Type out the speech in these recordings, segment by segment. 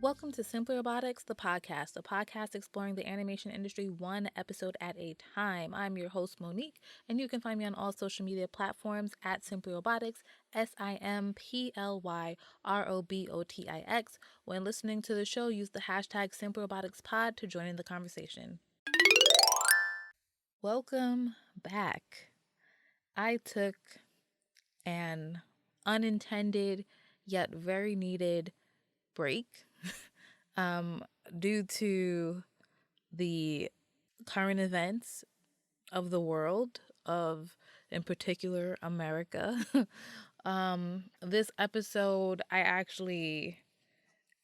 Welcome to Simply Robotics, the podcast, a podcast exploring the animation industry one episode at a time. I'm your host, Monique, and you can find me on all social media platforms at Simply Robotics, SimplyRobotix. When listening to the show, use the hashtag SimplyRoboticsPod to join in the conversation. Welcome back. I took an unintended yet very needed break um, due to the current events of the world, of in particular America. This episode I actually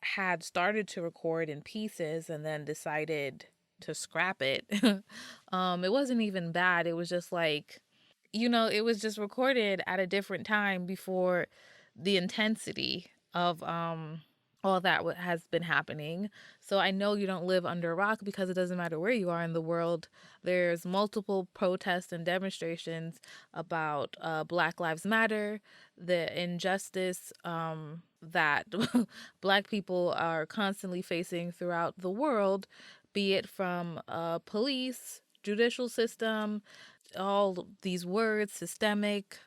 had started to record in pieces and then decided to scrap it. It wasn't even bad. It was just like, it was just recorded at a different time before the intensity of all that has been happening. So I know you don't live under a rock because it doesn't matter where you are in the world. There's multiple protests and demonstrations about Black Lives Matter, the injustice that Black people are constantly facing throughout the world, be it from police, judicial system, all these words, systemic,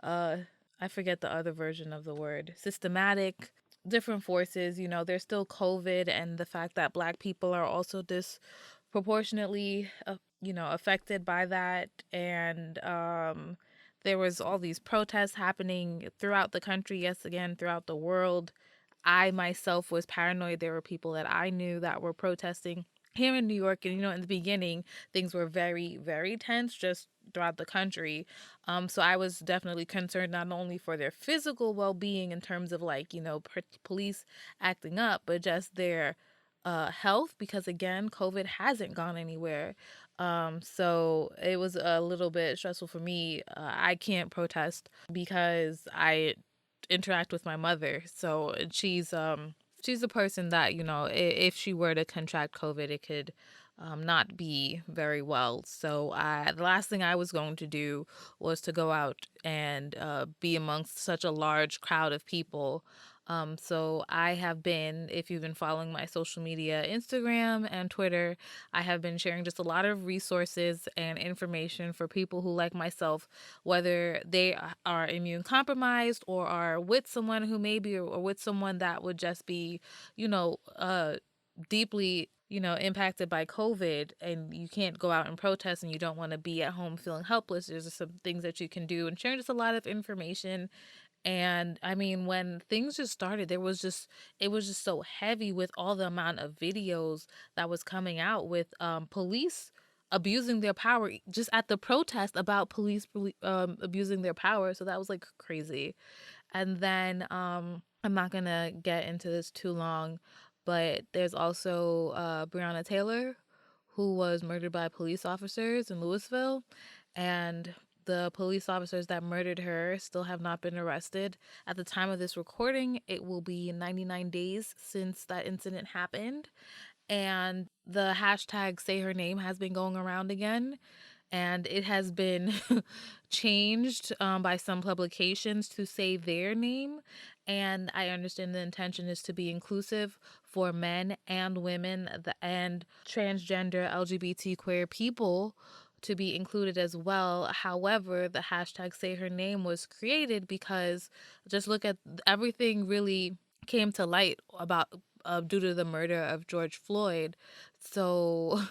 uh, I forget the other version of the word, systematic, different forces. There's still COVID, and the fact that Black people are also disproportionately, affected by that. And there was all these protests happening throughout the country, yes, again, throughout the world. I myself was paranoid. There were people that I knew that were protesting here in New York. And, in the beginning, things were very, very tense just throughout the country. So I was definitely concerned not only for their physical well being in terms of police acting up, but just their health, because again, COVID hasn't gone anywhere. So it was a little bit stressful for me. I can't protest because I interact with my mother. So she's the person that, if she were to contract COVID, it could not be very well. So the last thing I was going to do was to go out and be amongst such a large crowd of people. So I have been, if you've been following my social media, Instagram and Twitter, I have been sharing just a lot of resources and information for people who, like myself, whether they are immune compromised or are with someone who maybe, or with someone that would just be, deeply, impacted by COVID, and you can't go out and protest and you don't want to be at home feeling helpless. There's just some things that you can do, and sharing just a lot of information. And I mean, when things just started, it was just so heavy with all the amount of videos that was coming out with police abusing their power just at the protest about abusing their power. So that was like crazy. And then I'm not gonna get into this too long, but there's also Breonna Taylor, who was murdered by police officers in Louisville, and the police officers that murdered her still have not been arrested. At the time of this recording, it will be 99 days since that incident happened. And the hashtag Say Her Name has been going around again. And it has been changed by some publications to say their name. And I understand the intention is to be inclusive for men and women and transgender LGBT queer people to be included as well. However, the hashtag Say Her Name was created because just look at everything really came to light about due to the murder of George Floyd. So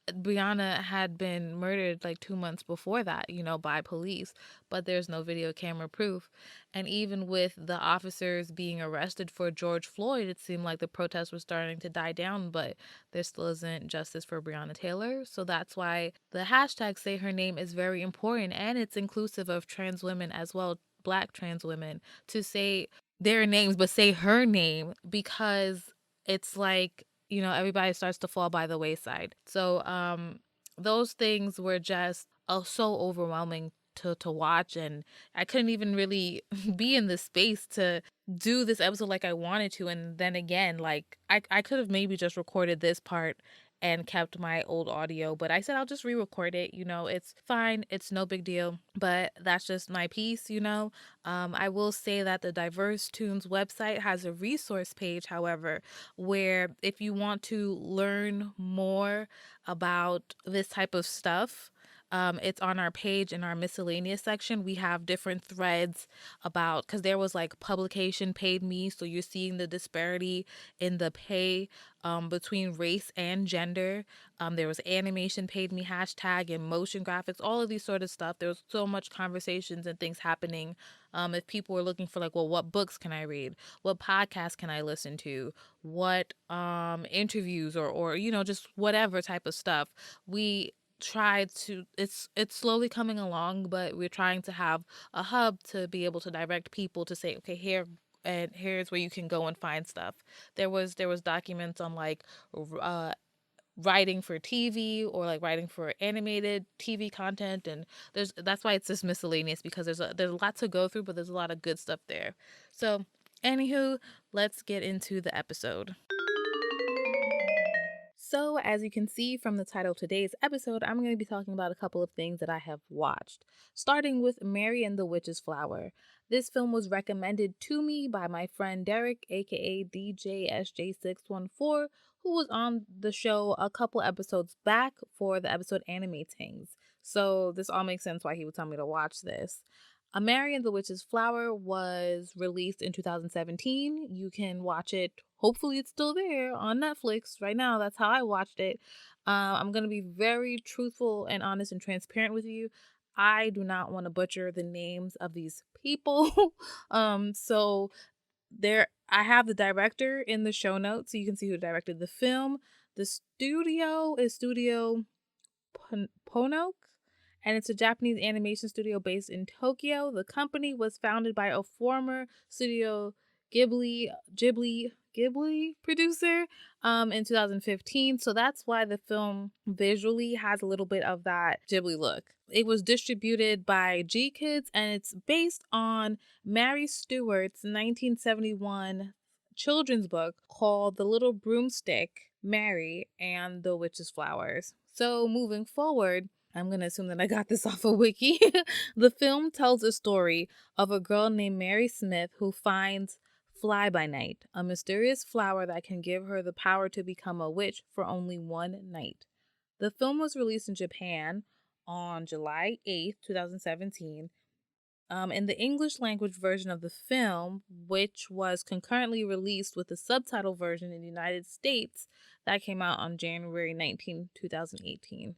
Brianna had been murdered like 2 months before that, by police, but there's no video camera proof. And even with the officers being arrested for George Floyd, it seemed like the protests were starting to die down, but there still isn't justice for Breonna Taylor. So that's why the hashtag Say Her Name is very important, and it's inclusive of trans women as well, Black trans women, to say their names, but say her name, because it's like, everybody starts to fall by the wayside. So those things were just so overwhelming to watch, and I couldn't even really be in the space to do this episode like I wanted to. And then again, like I could have maybe just recorded this part and kept my old audio, but I said I'll just re-record it. It's fine. It's no big deal, but that's just my piece. I will say that the Diverse Tunes website has a resource page, however, where if you want to learn more about this type of stuff, it's on our page in our miscellaneous section. We have different threads about, because there was like publication paid me. So you're seeing the disparity in the pay between race and gender. There was animation paid me hashtag and motion graphics, all of these sort of stuff. There was so much conversations and things happening. If people were looking for like, well, what books can I read? What podcasts can I listen to? What interviews or just whatever type of stuff. We tried to it's slowly coming along, but we're trying to have a hub to be able to direct people to say, okay, here and here's where you can go and find stuff. There was documents on like uh writing for TV or like writing for animated TV content, and that's why it's just miscellaneous, because there's a lot to go through, but there's a lot of good stuff there. So anywho, let's get into the episode. So, as you can see from the title of today's episode, I'm going to be talking about a couple of things that I have watched, starting with Mary and the Witch's Flower. This film was recommended to me by my friend Derek, aka DJSJ614, who was on the show a couple episodes back for the episode Anime Tings. So, this all makes sense why he would tell me to watch this. A Mary and the Witch's Flower was released in 2017. You can watch it. Hopefully, it's still there on Netflix right now. That's how I watched it. I'm going to be very truthful and honest and transparent with you. I do not want to butcher the names of these people. So I have the director in the show notes so you can see who directed the film. The studio is Studio Ponok, and it's a Japanese animation studio based in Tokyo. The company was founded by a former Studio Ghibli producer in 2015. So that's why the film visually has a little bit of that Ghibli look. It was distributed by G Kids, and it's based on Mary Stewart's 1971 children's book called The Little Broomstick, Mary and the Witch's Flowers. So moving forward, I'm going to assume that I got this off of Wiki. The film tells a story of a girl named Mary Smith who finds Fly by Night, a mysterious flower that can give her the power to become a witch for only one night. The film was released in Japan on July 8th, 2017. In the English language version of the film, which was concurrently released with the subtitle version in the United States, that came out on January 19th, 2018.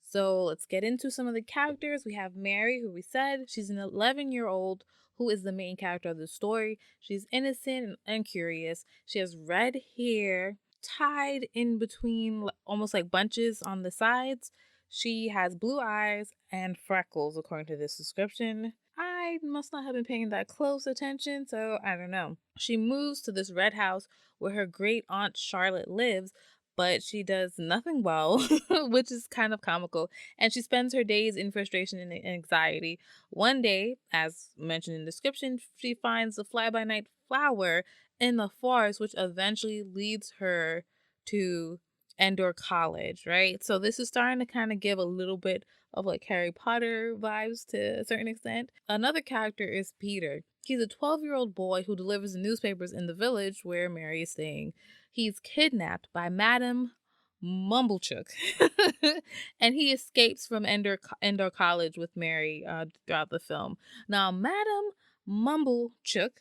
So let's get into some of the characters. We have Mary, who we said, she's an 11-year-old who is the main character of the story. She's innocent and curious. She has red hair tied in between almost like bunches on the sides. She has blue eyes and freckles, according to this description. I must not have been paying that close attention, so I don't know. She moves to this red house where her great aunt Charlotte lives, but she does nothing well, which is kind of comical, and she spends her days in frustration and anxiety. One day, as mentioned in the description, she finds the fly-by-night flower in the forest, which eventually leads her to Endor College, right? So this is starting to kind of give a little bit of like Harry Potter vibes to a certain extent. Another character is Peter. He's a 12-year-old boy who delivers the newspapers in the village where Mary is staying. He's kidnapped by Madame Mumblechook, and he escapes from Endor College with Mary throughout the film. Now, Madame Mumblechook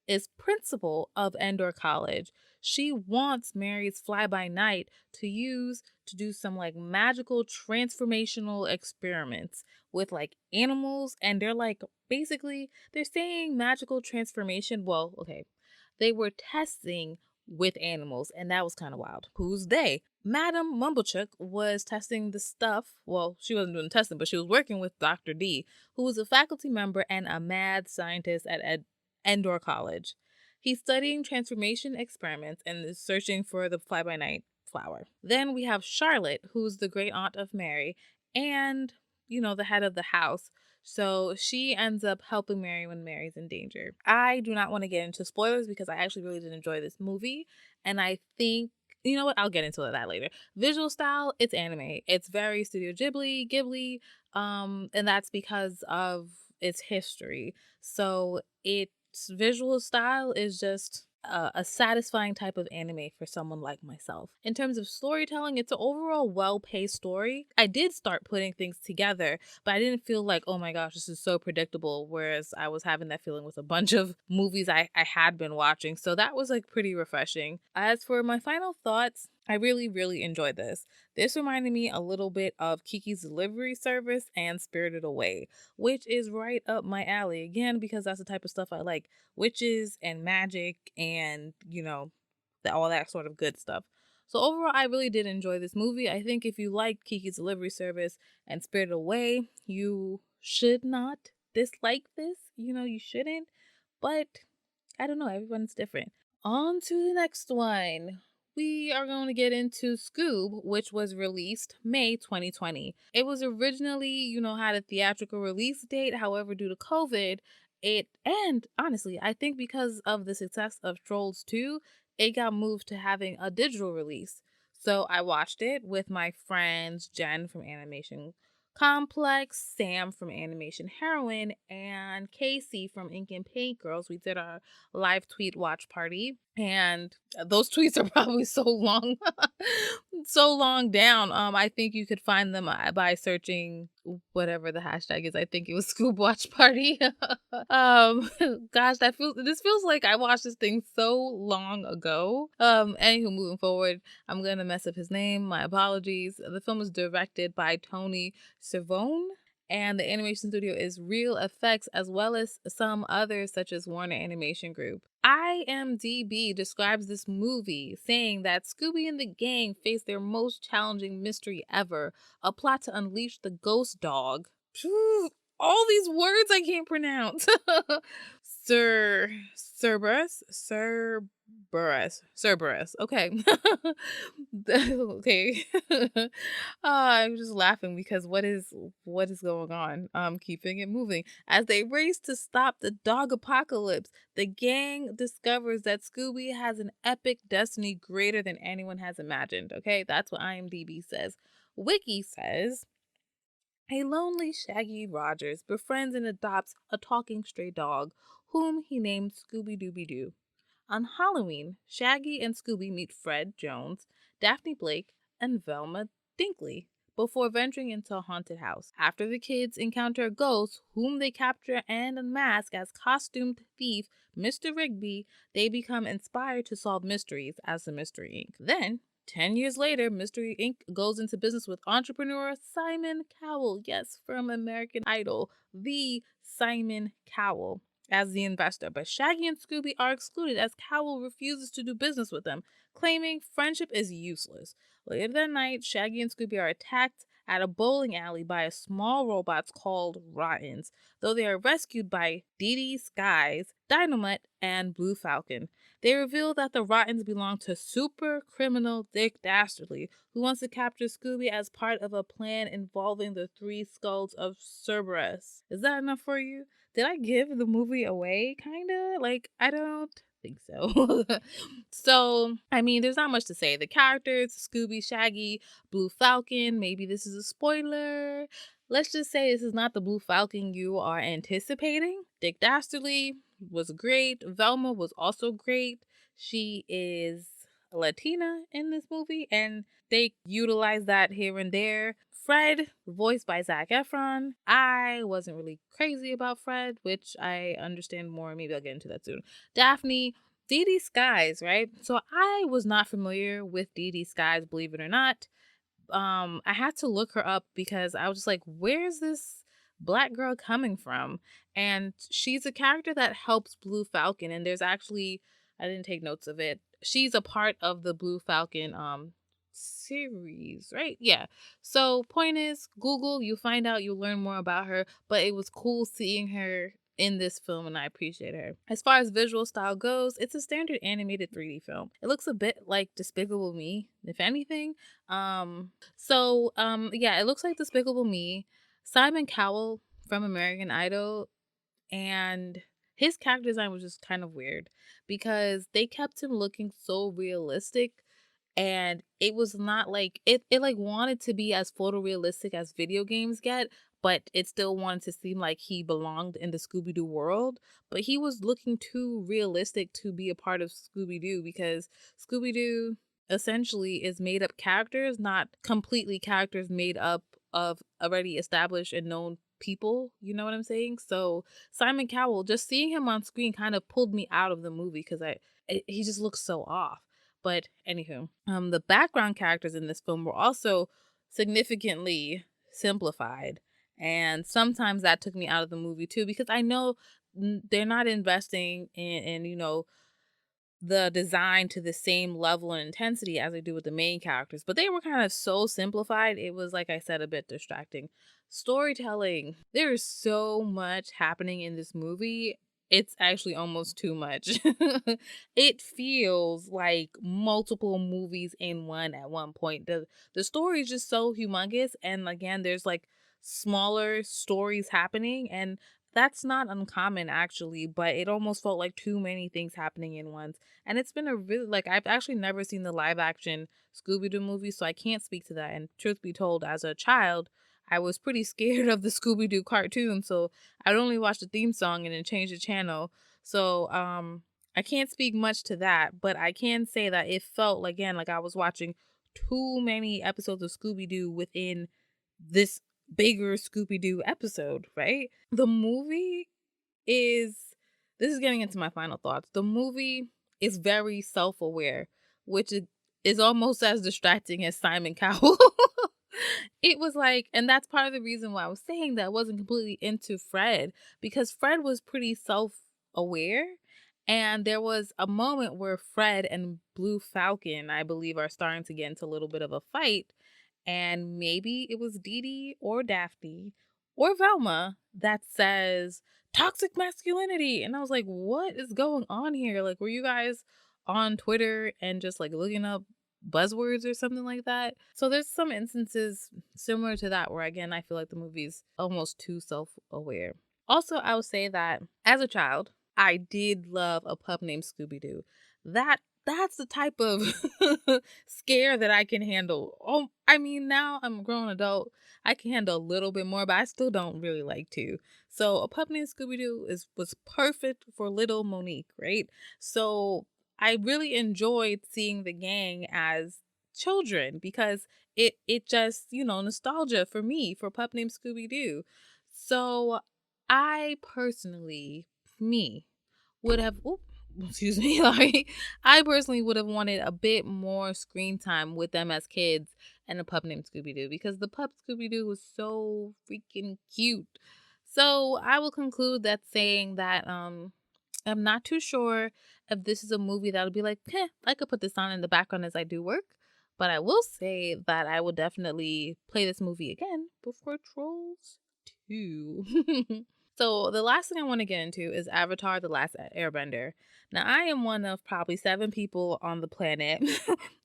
is principal of Endor College. She wants Mary's fly-by-night to use to do some like magical transformational experiments with like animals, and they're like basically they're saying magical transformation. Well, okay. They were testing with animals, and that was kind of wild. Who's they? Madame Mumblechook was testing the stuff. Well, she wasn't doing testing, but she was working with Dr. D, who was a faculty member and a mad scientist at Endor College. He's studying transformation experiments and is searching for the fly-by-night flower. Then we have Charlotte, who's the great aunt of Mary and, the head of the house. So she ends up helping Mary when Mary's in danger. I do not want to get into spoilers because I actually really did enjoy this movie, and I think you know what? I'll get into that later. Visual style, it's anime. It's very Studio Ghibli, and that's because of its history. So its visual style is just a satisfying type of anime for someone like myself. In terms of storytelling, it's an overall well-paced story. I did start putting things together, but I didn't feel like, oh my gosh, this is so predictable. Whereas I was having that feeling with a bunch of movies I had been watching. So that was like pretty refreshing. As for my final thoughts, I really, really enjoyed this. This reminded me a little bit of Kiki's Delivery Service and Spirited Away, which is right up my alley. Again, because that's the type of stuff I like, witches and magic and, all that sort of good stuff. So overall, I really did enjoy this movie. I think if you like Kiki's Delivery Service and Spirited Away, you should not dislike this. You shouldn't. But I don't know, everyone's different. On to the next one. We are going to get into Scoob, which was released May 2020. It was originally, had a theatrical release date. However, due to COVID, and honestly, I think because of the success of Trolls 2, it got moved to having a digital release. So I watched it with my friends Jen from Animation Complex, Sam from Animation Heroine, and Casey from Ink and Paint Girls. We did our live tweet watch party, and those tweets are probably so long, so long down. I think you could find them by searching whatever the hashtag is. I think it was Scoob Watch Party. Gosh, this feels like I watched this thing so long ago. Anywho, moving forward, I'm gonna mess up his name. My apologies. The film was directed by Tony Cervone, and the animation studio is Real Effects, as well as some others such as Warner Animation Group. IMDb describes this movie saying that Scooby and the gang face their most challenging mystery ever, a plot to unleash the ghost dog. Phew, all these words I can't pronounce. Cerberus. Okay. Okay. I'm just laughing because what is going on? Keeping it moving. As they race to stop the dog apocalypse, the gang discovers that Scooby has an epic destiny greater than anyone has imagined. Okay, that's what IMDb says. Wiki says a lonely Shaggy Rogers befriends and adopts a talking stray dog, whom he named Scooby Dooby Doo. On Halloween, Shaggy and Scooby meet Fred Jones, Daphne Blake, and Velma Dinkley before venturing into a haunted house. After the kids encounter a ghost, whom they capture and unmask as costumed thief Mr. Rigby, they become inspired to solve mysteries as the Mystery Inc. Then, 10 years later, Mystery Inc. goes into business with entrepreneur Simon Cowell, yes, from American Idol, the Simon Cowell, as the investor. But Shaggy and Scooby are excluded as Cowell refuses to do business with them, claiming friendship is useless. Later that night, Shaggy and Scooby are attacked at a bowling alley by a small robots called Rottens, though they are rescued by Dee Dee Skies, Dynamite, and Blue Falcon. They reveal that the Rottens belong to super criminal Dick Dastardly, who wants to capture Scooby as part of a plan involving the three skulls of Cerberus. Is that enough for you? Did I give the movie away, kinda? Like, I don't think so. So, I mean, there's not much to say. The characters, Scooby, Shaggy, Blue Falcon, maybe this is a spoiler. Let's just say this is not the Blue Falcon you are anticipating. Dick Dastardly was great. Velma was also great. She is Latina in this movie, and they utilize that here and there. Fred, voiced by Zac Efron. I wasn't really crazy about Fred, which I understand more. Maybe I'll get into that soon. Daphne, Dee Dee Skies, right? So I was not familiar with Dee Dee Skies, believe it or not. I had to look her up because I was just like, where's this black girl coming from? And she's a character that helps Blue Falcon, and there's actually, I didn't take notes of it, she's a part of the Blue Falcon series, right? Yeah. So point is, Google, you find out, you learn more about her, but it was cool seeing her in this film, and I appreciate her. As far as visual style goes, it's a standard animated 3D film. It looks a bit like Despicable Me, if anything. Yeah, it looks like Despicable Me. Simon Cowell from American Idol, and his character design was just kind of weird because they kept him looking so realistic, And it was not like it like wanted to be as photorealistic as video games get, but it still wanted to seem like he belonged in the Scooby-Doo world. But he was looking too realistic to be a part of Scooby-Doo, because Scooby-Doo essentially is made up characters, not completely characters made up of already established and known people. You know what I'm saying? So Simon Cowell, just seeing him on screen kind of pulled me out of the movie because he just looks so off. But anywho, the background characters in this film were also significantly simplified, and sometimes that took me out of the movie too, because I know they're not investing in the design to the same level and intensity as they do with the main characters, but they were kind of so simplified. It was, like I said, a bit distracting. Storytelling. There is so much happening in this movie. It's actually almost too much. It feels like multiple movies in one at one point. The story is just so humongous, and again, there's like smaller stories happening, and that's not uncommon actually, but it almost felt like too many things happening in one. And it's been a really, like, I've actually never seen the live action Scooby Doo movie, so I can't speak to that. And truth be told, as a child, I was pretty scared of the Scooby Doo cartoon, so I'd only watch the theme song and then change the channel. So I can't speak much to that, but I can say that it felt again like I was watching too many episodes of Scooby Doo within this bigger Scooby Doo episode, right? The movie is this is getting into my final thoughts. The movie is very self-aware, which is almost as distracting as Simon Cowell. It was like, and that's part of the reason why I was saying that I wasn't completely into Fred, because Fred was pretty self-aware. And there was a moment where Fred and Blue Falcon, I believe, are starting to get into a little bit of a fight. And maybe it was Dee Dee or Daphne or Velma that says toxic masculinity. And I was like, what is going on here? Like, were you guys on Twitter and just like looking up buzzwords or something like that? So there's some instances similar to that where, again, I feel like the movie's almost too self-aware. Also, I would say that as a child, I did love A Pup Named Scooby Doo. That's the type of scare that I can handle. Oh, I mean, now I'm a grown adult. I can handle a little bit more, but I still don't really like to. So A Pup Named Scooby Doo was perfect for little Monique, right? So I really enjoyed seeing the gang as children, because it just, nostalgia for me for Pup Named Scooby Doo. So I personally, me, would have excuse me, sorry. I personally would have wanted a bit more screen time with them as kids and A Pup Named Scooby Doo, because the pup Scooby Doo was so freaking cute. So I will conclude that saying that I'm not too sure if this is a movie that'll be like, I could put this on in the background as I do work. But I will say that I will definitely play this movie again before Trolls 2. So the last thing I want to get into is Avatar: The Last Airbender. Now, I am one of probably 7 people on the planet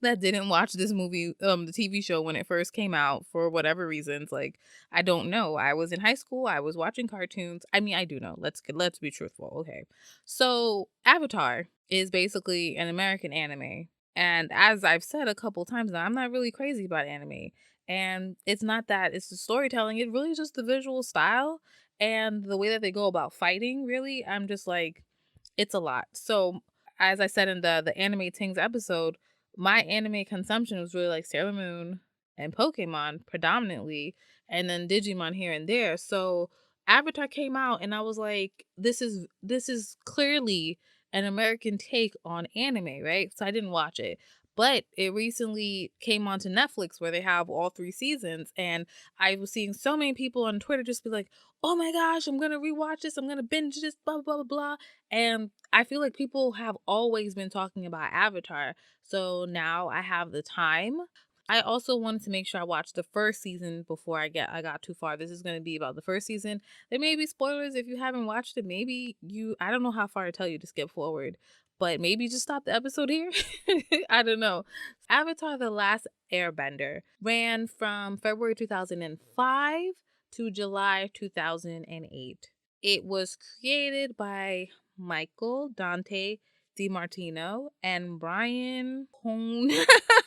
that didn't watch this movie, the TV show, when it first came out for whatever reasons. Like, I don't know. I was in high school. I was watching cartoons. I mean, I do know. Let's be truthful. Okay. So Avatar is basically an American anime. And as I've said a couple times now, I'm not really crazy about anime. And it's not that it's the storytelling, it really is just the visual style and the way that they go about fighting. Really, I'm just like, it's a lot. So as I said in the anime things episode, my anime consumption was really like Sailor Moon and Pokemon predominantly, and then Digimon here and there. So Avatar came out and I was like, this is clearly an American take on anime, right? So I didn't watch it. But it recently came onto Netflix where they have all 3 seasons, and I was seeing so many people on Twitter just be like, "Oh my gosh, I'm gonna rewatch this. I'm gonna binge this." Blah blah blah blah. And I feel like people have always been talking about Avatar, so now I have the time. I also wanted to make sure I watched the first season before I got too far. This is going to be about the first season. There may be spoilers if you haven't watched it. Maybe I don't know how far to tell you to skip forward, but maybe just stop the episode here. I don't know. Avatar: The Last Airbender ran from February 2005 to July 2008. It was created by Michael Dante DiMartino, and Brian Hone.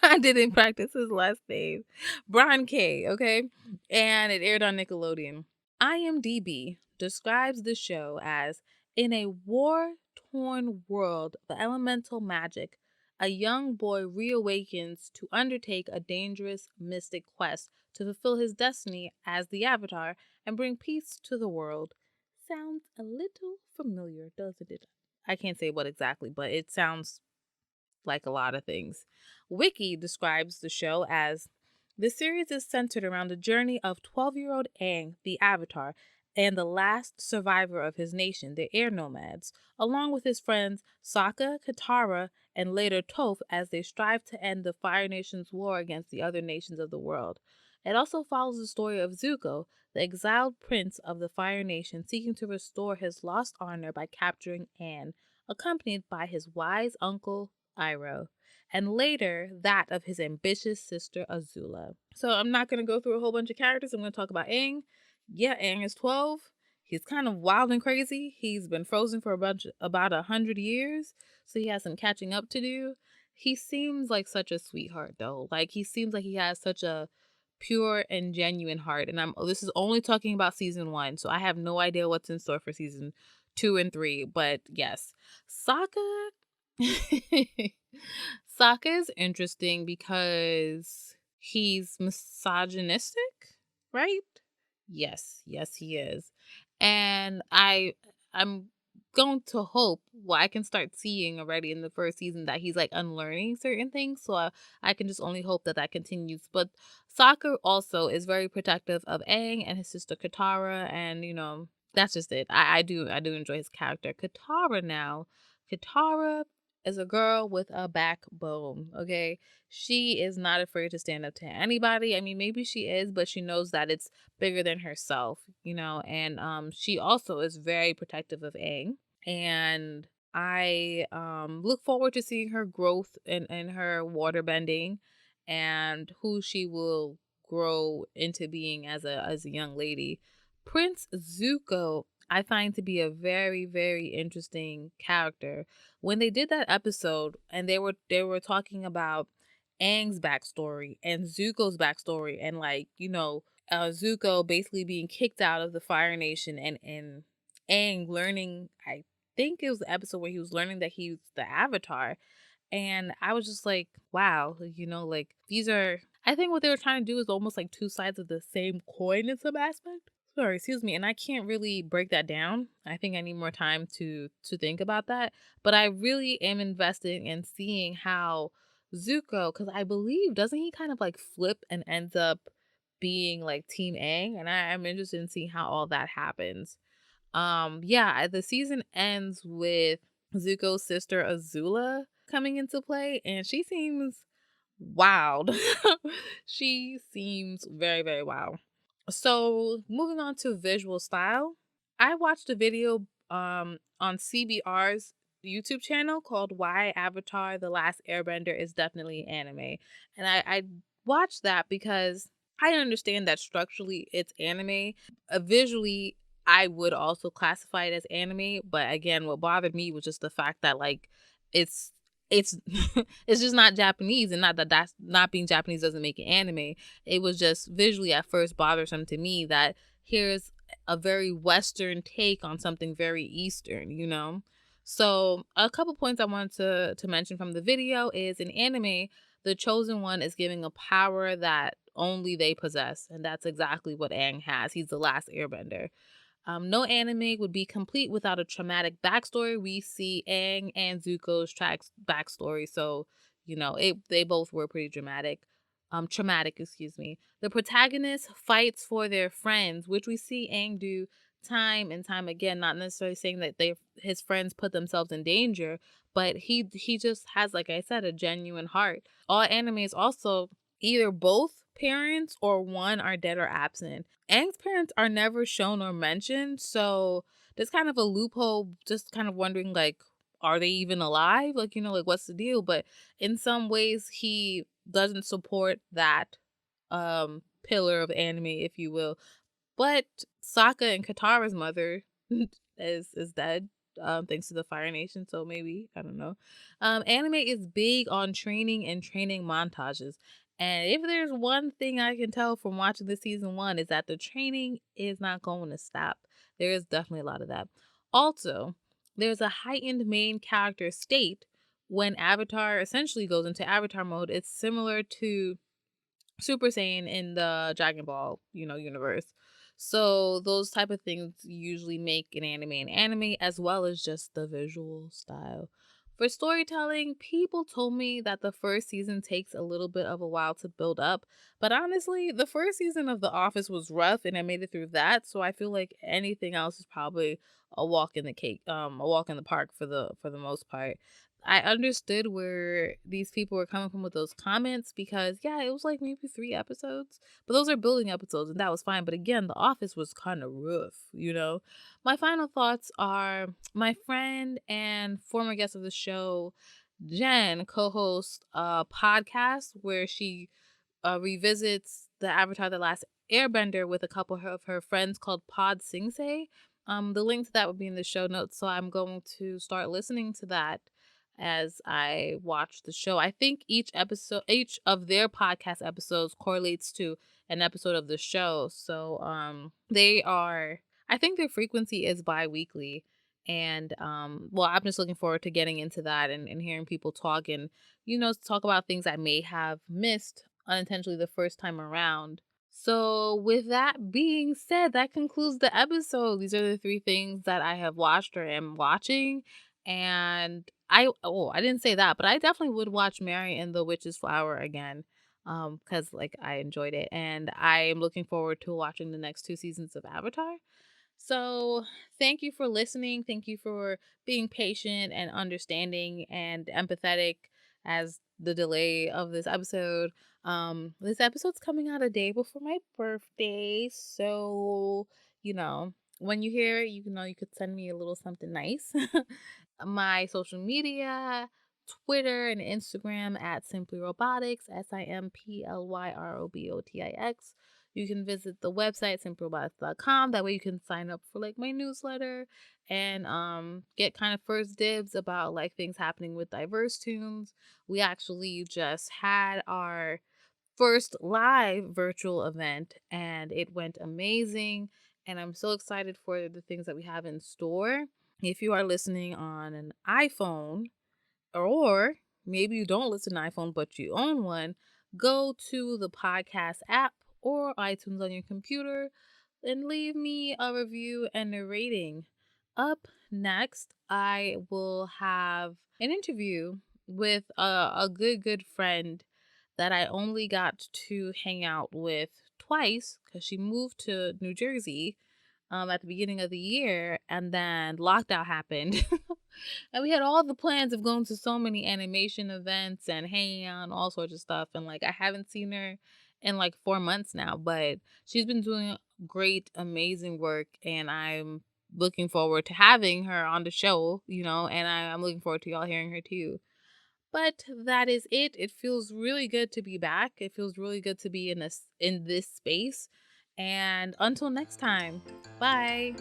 I didn't practice his last name. Brian K, okay? And it aired on Nickelodeon. IMDb describes the show as in a war-torn world of elemental magic, a young boy reawakens to undertake a dangerous mystic quest to fulfill his destiny as the Avatar and bring peace to the world. Sounds a little familiar, doesn't it? I can't say what exactly, but it sounds like a lot of things. Wiki describes the show as the series is centered around the journey of 12-year-old Aang, the Avatar, and the last survivor of his nation, the air nomads, along with his friends Sokka, Katara, and later Toph as they strive to end the Fire Nation's war against the other nations of the world. It also follows the story of Zuko, the exiled prince of the Fire Nation seeking to restore his lost honor by capturing Aang, accompanied by his wise uncle Iroh, and later that of his ambitious sister Azula. So I'm not going to go through a whole bunch of characters. I'm going to talk about Aang. Yeah, Aang is 12. He's kind of wild and crazy. He's been frozen for about 100 years, so he has some catching up to do. He seems like such a sweetheart, though. Like, he seems like he has such a pure and genuine heart. And this is only talking about season 1, so I have no idea what's in store for season 2 and 3. But yes, Sokka. Sokka is interesting because he's misogynistic, right? Yes, he is. And I'm going to hope, well, I can start seeing already in the first season that he's like unlearning certain things, so I can just only hope that continues. But Sokka also is very protective of Aang and his sister Katara, and that's just it. I do enjoy his character. Katara is a girl with a backbone, okay? She is not afraid to stand up to anybody. I mean, maybe she is, but she knows that it's bigger than herself, and she also is very protective of Aang. And I look forward to seeing her growth in her waterbending and who she will grow into being as a young lady. Prince Zuko I find to be a very, very interesting character. When they did that episode and they were talking about Aang's backstory and Zuko's backstory, and Zuko basically being kicked out of the Fire Nation, and Aang learning, I think it was the episode where he was learning that he's the Avatar. And I was just like, wow, these are, I think what they were trying to do is almost like two sides of the same coin in some aspect. Sorry, excuse me. And I can't really break that down. I think I need more time to think about that. But I really am investing in seeing how Zuko, because I believe, doesn't he kind of like flip and ends up being like Team Aang? And I'm interested in seeing how all that happens. Yeah, the season ends with Zuko's sister Azula coming into play, and she seems wild. She seems very, very wild. So, moving on to visual style, I watched a video on CBR's YouTube channel called Why Avatar The Last Airbender is Definitely Anime. And I watched that because I understand that structurally it's anime. Visually, I would also classify it as anime, but again, what bothered me was just the fact that it's it's it's just not Japanese, and not that that's not being Japanese doesn't make it anime. It was just visually at first bothersome to me that here's a very Western take on something very Eastern. So a couple points I wanted to mention from the video is in anime, the chosen one is giving a power that only they possess, and that's exactly what Aang has. He's the last airbender. No anime would be complete without a traumatic backstory. We see Aang and Zuko's backstory, so they both were pretty dramatic. Traumatic, excuse me. The protagonist fights for their friends, which we see Aang do time and time again. Not necessarily saying that his friends put themselves in danger, but he just has, like I said, a genuine heart. All animes also either both parents or one are dead or absent. Aang's parents are never shown or mentioned, so there's kind of a loophole, just kind of wondering, are they even alive? What's the deal? But in some ways, he doesn't support that pillar of anime, if you will. But Sokka and Katara's mother is dead. thanks to the Fire Nation. So maybe, I don't know. Anime is big on training and training montages. And if there's one thing I can tell from watching the season one is that the training is not going to stop. There is definitely a lot of that. Also, there's a heightened main character state when Avatar essentially goes into Avatar mode. It's similar to Super Saiyan in the Dragon Ball, universe. So those type of things usually make an anime as well as just the visual style. For storytelling, people told me that the first season takes a little bit of a while to build up, but honestly, the first season of The Office was rough and I made it through that, so I feel like anything else is probably a walk in the cake, a walk in the park for the most part. I understood where these people were coming from with those comments because yeah, it was like maybe 3 episodes, but those are building episodes and that was fine. But again, The Office was kind of rough. My final thoughts are my friend and former guest of the show, Jen, co-hosts a podcast where she revisits the Avatar: The Last Airbender with a couple of her friends called Pod Sing Se. The link to that would be in the show notes, so I'm going to start listening to that as I watch the show. I think each of their podcast episodes correlates to an episode of the show. So they are, I think their frequency is bi-weekly. And well, I'm just looking forward to getting into that and hearing people talk and talk about things I may have missed unintentionally the first time around. So, with that being said, that concludes the episode. These are the 3 things that I have watched or am watching. And I didn't say that, but I definitely would watch Mary and the Witch's Flower again. Because like I enjoyed it. And I am looking forward to watching the next 2 seasons of Avatar. So, thank you for listening. Thank you for being patient and understanding and empathetic as the delay of this episode. This episode's coming out a day before my birthday. So, when you hear it, you could send me a little something nice. My social media, Twitter and Instagram at Simply Robotics, SIMPLYROBOTIX. You can visit the website simplyrobotics.com. That way you can sign up for like my newsletter and get kind of first dibs about like things happening with Diverse Tunes. We actually just had our first live virtual event and it went amazing and I'm so excited for the things that we have in store. If you are listening on an iPhone, or maybe you don't listen to iPhone but you own one, go to the podcast app or iTunes on your computer and leave me a review and a rating. Up next, I will have an interview with a good friend that I only got to hang out with twice because she moved to New Jersey at the beginning of the year and then lockdown happened. And we had all the plans of going to so many animation events and hanging out and all sorts of stuff. And like, I haven't seen her in like 4 months now, but she's been doing great, amazing work. And I'm looking forward to having her on the show, and I'm looking forward to y'all hearing her too. But that is it. It feels really good to be back. It feels really good to be in this space. And until next time, bye.